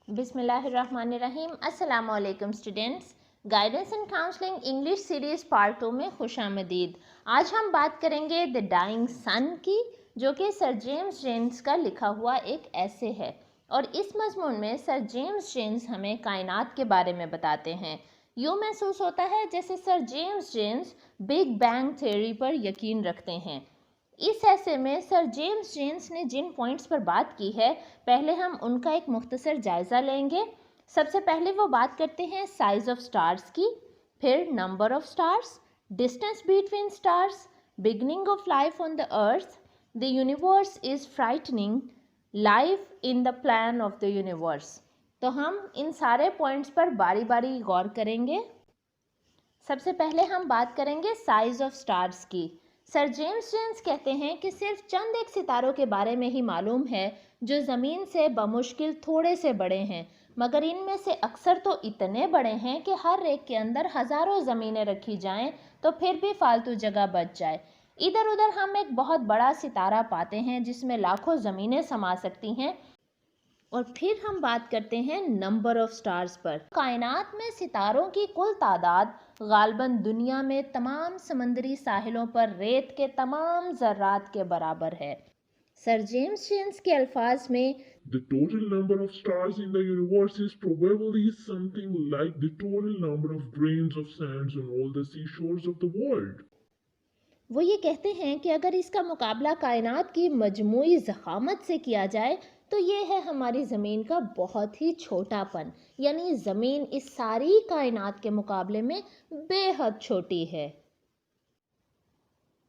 बिस्मिल्लाहिर्रहमानिर्रहीम। अस्सलाम वालेकुम students. Guidance and counselling English series part 2 में खुशामदीद। आज हम बात करेंगे द डाइंग सन की, जो कि सर जेम्स जेम्स का लिखा हुआ एक ऐसे है। और इस मजमून में सर जेम्स जेम्स हमें कायनात के बारे में बताते हैं। यूँ महसूस होता है जैसे sir James James big bang theory पर यकीन रखते हैं। इस ऐसे में सर जेम्स जेम्स ने जिन पॉइंट्स पर बात की है, पहले हम उनका एक मुख्तसर जायज़ा लेंगे। सबसे पहले वो बात करते हैं साइज़ ऑफ स्टार्स की, फिर number of stars, distance between stars, beginning of life on the earth, the universe is frightening, life in the plan of the universe. तो हम इन सारे पॉइंट्स पर बारी बारी गौर करेंगे। सबसे पहले हम बात करेंगे साइज़ ऑफ स्टार्स की। सर जेम्स जेम्स कहते हैं कि सिर्फ चंद एक सितारों के बारे में ही मालूम है जो ज़मीन से बमुश्किल थोड़े से बड़े हैं, मगर इनमें से अक्सर तो इतने बड़े हैं कि हर एक के अंदर हज़ारों ज़मीनें रखी जाएं तो फिर भी फालतू जगह बच जाए। इधर उधर हम एक बहुत बड़ा सितारा पाते हैं जिसमें लाखों ज़मीनें समा सकती हैं। और फिर हम बात करते हैं नंबर ऑफ स्टार्स पर। कायनात में सितारों की कुल तादाद गालबन दुनिया में तमाम समंदरी साहिलों पर रेत के तमाम ज़र्रात के बराबर है। सर जेम्स जेम्स के अल्फाज में The total number of stars in the universe is probably something like the total number of grains of sands on all the seashores of the world. वो ये कहते हैं कि अगर इसका मुकाबला कायनात की मजमूई ज़खामत से किया जाए तो ये है हमारी ज़मीन का बहुत ही छोटापन, यानी ज़मीन इस सारी कायनात के मुकाबले में बेहद छोटी है।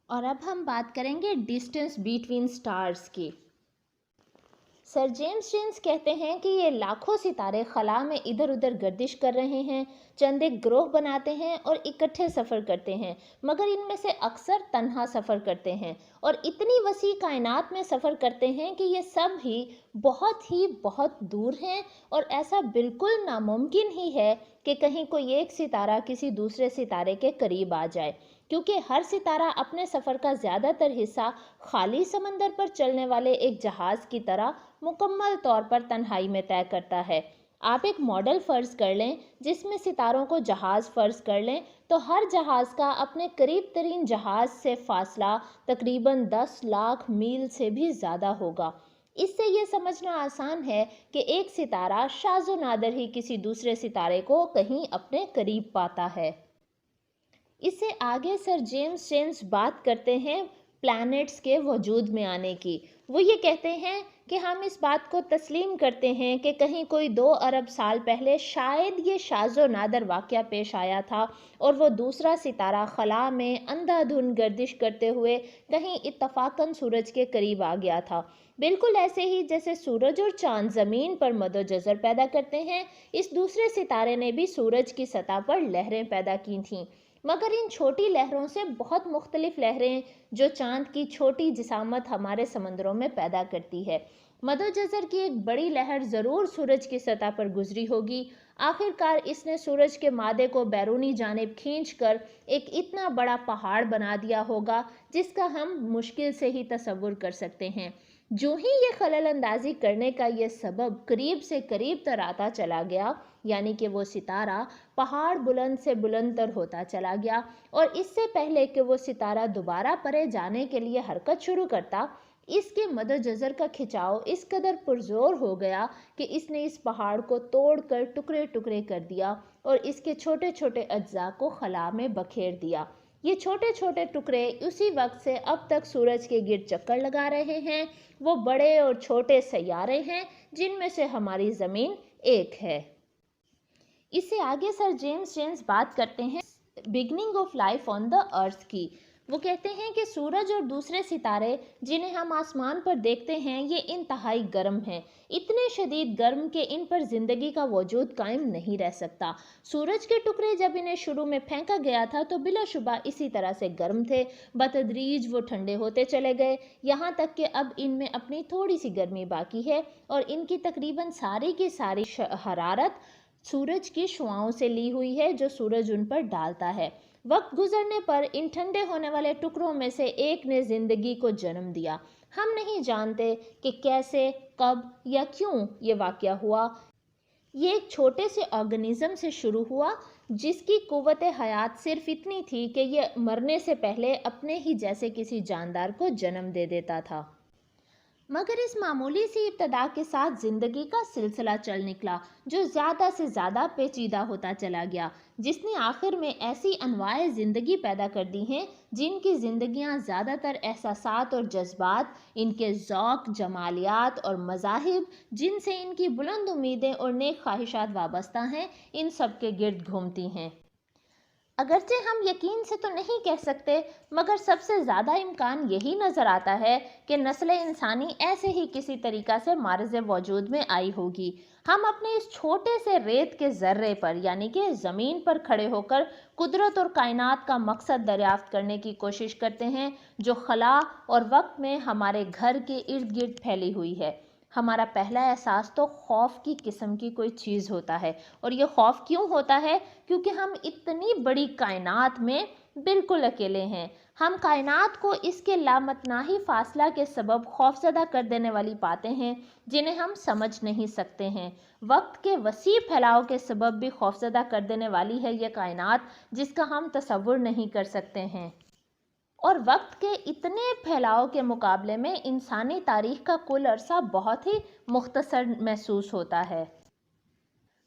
और अब हम बात करेंगे डिस्टेंस बिटवीन स्टार्स की। सर जेम्स जेम्स कहते हैं कि ये लाखों सितारे खला में इधर उधर गर्दिश कर रहे हैं, चंद एक ग्रोह बनाते हैं और इकट्ठे सफ़र करते हैं, मगर इनमें से अक्सर तन्हा सफ़र करते हैं और इतनी वसी कायनात में सफ़र करते हैं कि ये सब ही बहुत दूर हैं। और ऐसा बिल्कुल नामुमकिन ही है कि कहीं कोई एक सितारा किसी दूसरे सितारे के करीब आ जाए, क्योंकि हर सितारा अपने सफ़र का ज़्यादातर हिस्सा खाली समंदर पर चलने वाले एक जहाज़ की तरह मुकम्मल तौर पर तन्हाई में तय करता है। आप एक मॉडल फ़र्ज़ कर लें जिसमें सितारों को जहाज़ फ़र्ज़ कर लें, तो हर जहाज़ का अपने करीब तरीन जहाज़ से फ़ासला तकरीबन 10 लाख मील से भी ज़्यादा होगा। इससे ये समझना आसान है कि एक सितारा शाज़ो नादर ही किसी दूसरे सितारे को कहीं अपने करीब पाता है। इससे आगे सर जेम्स जेम्स बात करते हैं प्लैनेट्स के वजूद में आने की। वो ये कहते हैं कि हम इस बात को तस्लीम करते हैं कि कहीं कोई 2 अरब साल पहले शायद ये शाज़ो नादर वाक़या पेश आया था और वो दूसरा सितारा खला में अंधाधुंध गर्दिश करते हुए कहीं इत्तफाकन सूरज के करीब आ गया था। बिल्कुल ऐसे ही जैसे सूरज और चांद ज़मीन पर मदोजज़र पैदा करते हैं, इस दूसरे सितारे ने भी सूरज की सतह पर लहरें पैदा की थीं, मगर इन छोटी लहरों से बहुत मुख्तलिफ लहरें जो चांद की छोटी जिसामत हमारे समंदरों में पैदा करती है। मदोजज़र की एक बड़ी लहर ज़रूर सूरज की सतह पर गुजरी होगी। आखिरकार इसने सूरज के मादे को बैरूनी जानिब खींचकर एक इतना बड़ा पहाड़ बना दिया होगा जिसका हम मुश्किल से ही तसव्वुर कर सकते हैं। जो ही ये खलल अंदाजी करने का ये सबब करीब से करीब तर आता चला गया, यानी कि वो सितारा पहाड़ बुलंद से बुलंदतर होता चला गया, और इससे पहले कि वो सितारा दोबारा परे जाने के लिए हरकत शुरू करता, इसके मदोजज़र का खिंचाव इस कदर पुरजोर हो गया कि इसने इस पहाड़ को तोड़कर टुकड़े टुकड़े कर दिया और इसके छोटे छोटे अज्जा को खला में बखेर दिया। ये छोटे छोटे टुकड़े उसी वक्त से अब तक सूरज के गिर्द चक्कर लगा रहे हैं। वो बड़े और छोटे सैयारे हैं जिनमें से हमारी ज़मीन एक है। इससे आगे सर जेम्स जेम्स बात करते हैं beginning of life on the earth की। वो कहते हैं कि सूरज और दूसरे सितारे जिन्हें हम आसमान पर देखते हैं ये इंतहाई गर्म हैं, इतने शदीद गर्म कि इन पर ज़िंदगी का वजूद कायम नहीं रह सकता। सूरज के टुकड़े जब इन्हें शुरू में फेंका गया था तो बिलाशुबा इसी तरह से गर्म थे। बतदरीज वो ठंडे होते चले गए, यहाँ तक कि अब इनमें अपनी थोड़ी सी गर्मी बाकी है और इनकी तकरीबन सारी की सारी हरारत सूरज की शुआओं से ली हुई है जो सूरज उन पर डालता है। वक्त गुजरने पर इन ठंडे होने वाले टुकड़ों में से एक ने ज़िंदगी को जन्म दिया। हम नहीं जानते कि कैसे, कब या क्यों ये वाक़या हुआ। یہ ایک چھوٹے سے آرگنزم سے شروع ہوا جس کی قوت حیات صرف اتنی تھی کہ یہ مرنے سے پہلے اپنے ہی جیسے کسی جاندار کو جنم دے دیتا تھا۔ مگر اس معمولی سی ابتدا کے ساتھ زندگی کا سلسلہ چل نکلا جو زیادہ سے زیادہ پیچیدہ ہوتا چلا گیا، جس نے آخر میں ایسی انواع زندگی پیدا کر دی ہیں جن کی زندگیاں زیادہ تر احساسات اور جذبات، ان کے ذوق، جمالیات اور مذاہب جن سے ان کی بلند امیدیں اور نیک خواہشات وابستہ ہیں، ان سب کے گرد گھومتی ہیں۔ اگرچہ ہم یقین سے تو نہیں کہہ سکتے، مگر سب سے زیادہ امکان یہی نظر آتا ہے کہ نسل انسانی ایسے ہی کسی طریقہ سے معرض وجود میں آئی ہوگی۔ ہم اپنے اس چھوٹے سے ریت کے ذرے پر یعنی کہ زمین پر کھڑے ہو کر قدرت اور کائنات کا مقصد دریافت کرنے کی کوشش کرتے ہیں جو خلا اور وقت میں ہمارے گھر کے ارد گرد پھیلی ہوئی ہے۔ ہمارا پہلا احساس تو خوف کی قسم کی کوئی چیز ہوتا ہے، اور یہ خوف کیوں ہوتا ہے؟ کیونکہ ہم اتنی بڑی کائنات میں بالکل اکیلے ہیں۔ ہم کائنات کو اس کے لامتناہی فاصلہ کے سبب خوفزدہ کر دینے والی باتیں ہیں جنہیں ہم سمجھ نہیں سکتے ہیں۔ وقت کے وسیع پھیلاؤ کے سبب بھی خوفزدہ کر دینے والی ہے یہ کائنات جس کا ہم تصور نہیں کر سکتے ہیں۔ اور وقت کے اتنے پھیلاؤ کے مقابلے میں انسانی تاریخ کا کل عرصہ بہت ہی مختصر محسوس ہوتا ہے۔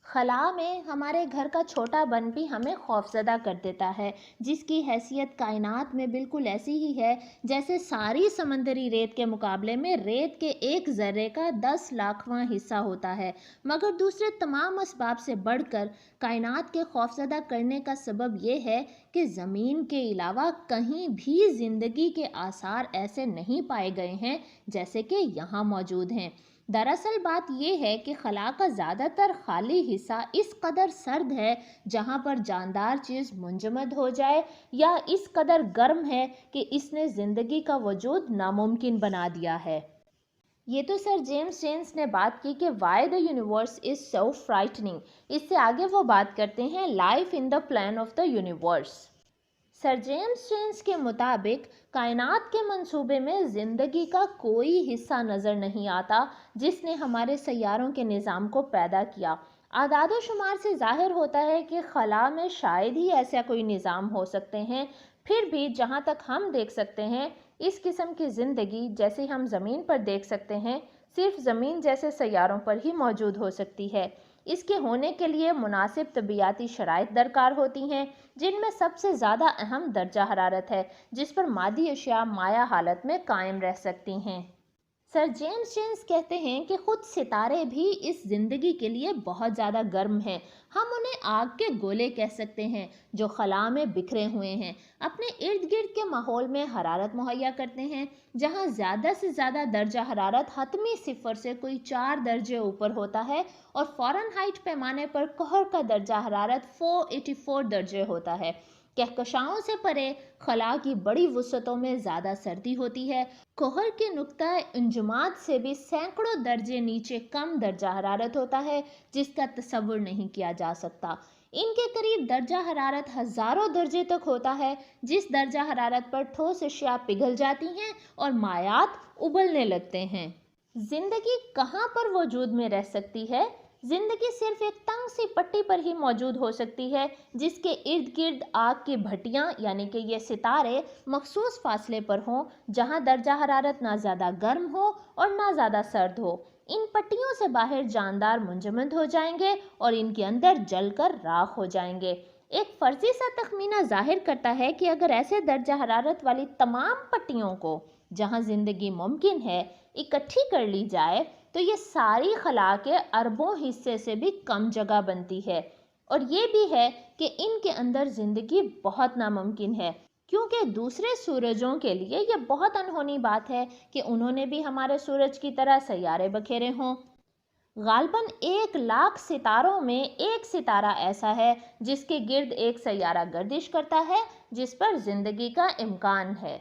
خلا میں ہمارے گھر کا چھوٹا بن بھی ہمیں خوفزدہ کر دیتا ہے، جس کی حیثیت کائنات میں بالکل ایسی ہی ہے جیسے ساری سمندری ریت کے مقابلے میں ریت کے ایک ذرے کا 10 لاکھواں حصہ ہوتا ہے۔ مگر دوسرے تمام اسباب سے بڑھ کر کائنات کے خوفزدہ کرنے کا سبب یہ ہے کہ زمین کے علاوہ کہیں بھی زندگی کے آثار ایسے نہیں پائے گئے ہیں جیسے کہ یہاں موجود ہیں۔ دراصل بات یہ ہے کہ خلا کا زیادہ تر خالی حصہ اس قدر سرد ہے جہاں پر جاندار چیز منجمد ہو جائے، یا اس قدر گرم ہے کہ اس نے زندگی کا وجود ناممکن بنا دیا ہے۔ یہ تو سر جیمز جینس نے بات کی کہ وائی دا یونیورس از سو فرائٹننگ۔ اس سے آگے وہ بات کرتے ہیں life in the plan of the universe. Sir James Jeans کے مطابق کائنات کے منصوبے میں زندگی کا کوئی حصہ نظر نہیں آتا جس نے ہمارے سیاروں کے نظام کو پیدا کیا۔ اعداد و شمار سے ظاہر ہوتا ہے کہ خلا میں شاید ہی ایسا کوئی نظام ہو سکتے ہیں، پھر بھی جہاں تک ہم دیکھ سکتے ہیں اس قسم کی زندگی جیسے ہم زمین پر دیکھ سکتے ہیں صرف زمین جیسے سیاروں پر ہی موجود ہو سکتی ہے۔ اس کے ہونے کے لیے مناسب طبیعیاتی شرائط درکار ہوتی ہیں جن میں سب سے زیادہ اہم درجہ حرارت ہے جس پر مادی اشیاء مائع حالت میں قائم رہ سکتی ہیں۔ سر جیمز جینس کہتے ہیں کہ خود ستارے بھی اس زندگی کے لیے بہت زیادہ گرم ہیں۔ ہم انہیں آگ کے گولے کہہ سکتے ہیں جو خلا میں بکھرے ہوئے ہیں، اپنے ارد گرد کے ماحول میں حرارت مہیا کرتے ہیں جہاں زیادہ سے زیادہ درجہ حرارت حتمی صفر سے کوئی 4 درجے اوپر ہوتا ہے، اور فارن ہائٹ پیمانے پر قہر کا درجہ حرارت 484 درجے ہوتا ہے۔ کہکشاؤں سے پرے خلا کی بڑی وسعتوں میں زیادہ سردی ہوتی ہے۔ قہر کے نقطہ انجماد سے بھی سینکڑوں درجے نیچے کم درجہ حرارت ہوتا ہے جس کا تصور نہیں کیا جا سکتا۔ ان کے قریب درجہ حرارت ہزاروں درجے تک ہوتا ہے جس درجہ حرارت پر ٹھوس اشیاء پگھل جاتی ہیں اور مائعات ابلنے لگتے ہیں۔ زندگی کہاں پر وجود میں رہ سکتی ہے؟ زندگی صرف ایک تنگ سی پٹی پر ہی موجود ہو سکتی ہے جس کے ارد گرد آگ کی بھٹیاں یعنی کہ یہ ستارے مخصوص فاصلے پر ہوں جہاں درجہ حرارت نہ زیادہ گرم ہو اور نہ زیادہ سرد ہو۔ ان پٹیوں سے باہر جاندار منجمد ہو جائیں گے اور ان کے اندر جل کر راکھ ہو جائیں گے۔ ایک فرضی سا تخمینہ ظاہر کرتا ہے کہ اگر ایسے درجہ حرارت والی تمام پٹیوں کو جہاں زندگی ممکن ہے اکٹھی کر لی جائے تو یہ ساری خلا کے اربوں حصے سے بھی کم جگہ بنتی ہے، اور یہ بھی ہے کہ ان کے اندر زندگی بہت ناممکن ہے کیونکہ دوسرے سورجوں کے لیے یہ بہت انہونی بات ہے کہ انہوں نے بھی ہمارے سورج کی طرح سیارے بکھیرے ہوں۔ غالباً 1,00,000 ستاروں میں ایک ستارہ ایسا ہے جس کے گرد ایک سیارہ گردش کرتا ہے جس پر زندگی کا امکان ہے۔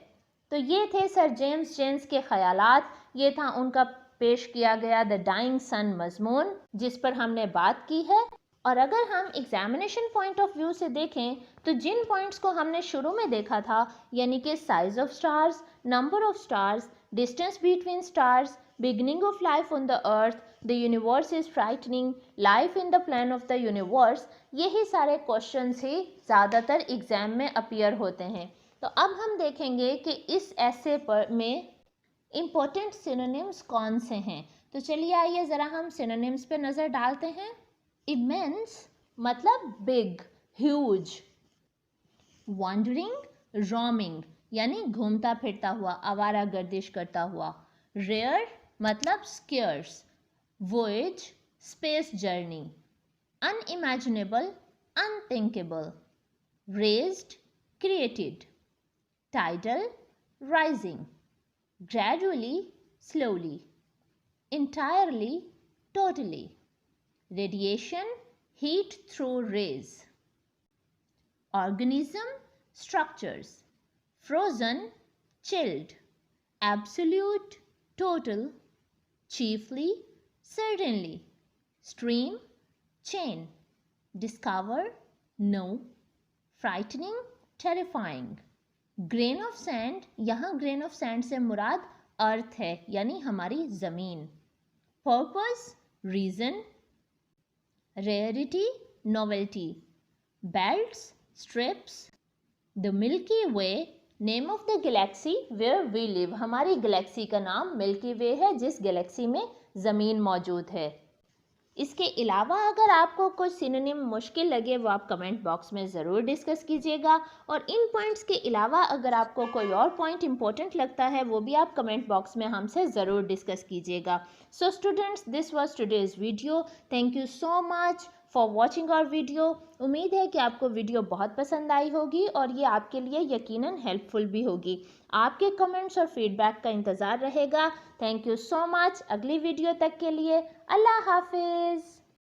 تو یہ تھے سر جیمز جینس کے خیالات، یہ تھا ان کا پیش کیا گیا دا ڈائنگ سن مضمون جس پر ہم نے بات کی ہے۔ اور اگر ہم ایگزامینیشن پوائنٹ آف ویو سے دیکھیں تو جن پوائنٹس کو ہم نے شروع میں دیکھا تھا یعنی کہ size of stars, number of stars, distance between stars, beginning of life on the earth, the universe is frightening, life in the plan of the universe, यही सारे क्वेश्चंस ही ज़्यादातर एग्ज़ाम में अपीयर होते हैं। तो अब हम देखेंगे कि इस ऐसे पर में इम्पोर्टेंट सिनोनिम्स कौन से हैं। तो चलिए आइए ज़रा हम सिनोनिम्स पे नज़र डालते हैं। इमेंस मतलब बिग, ह्यूज। वॉन्डरिंग, रोमिंग यानी घूमता फिरता हुआ, आवारा गर्दिश करता हुआ। रेयर मतलब scarce. Voyage, space journey. Unimaginable, unthinkable. Raised, created. Tidal, rising. Gradually, slowly. entirely, totally. Radiation, heat through rays. Organism, structures. Frozen, chilled. Absolute, total. Chiefly, certainly. Stream, chain. Discover, know. Frightening, terrifying. Grain of sand, यहाँ grain of sand से मुराद earth है यानी हमारी ज़मीन। Purpose, reason. Rarity, novelty. Belts, strips. The milky way, name of the galaxy where we live, हमारी galaxy का नाम मिल्की वे है जिस गैलेक्सी में ज़मीन मौजूद है। इसके अलावा अगर आपको कुछ सिनोनिम मुश्किल लगे वो आप कमेंट बॉक्स में ज़रूर डिस्कस कीजिएगा, और इन पॉइंट्स के अलावा अगर आपको कोई और पॉइंट इंपॉर्टेंट लगता है वो भी आप कमेंट बॉक्स में हमसे ज़रूर डिस्कस कीजिएगा। So students, this was today's video. Thank you so much for watching our video. उम्मीद है कि आपको वीडियो बहुत पसंद आई होगी और ये आपके लिए यकीनन हेल्पफुल भी होगी। आपके कमेंट्स और फीडबैक का इंतज़ार रहेगा। Thank you so much. अगली वीडियो तक के लिए अल्लाह हाफिज़।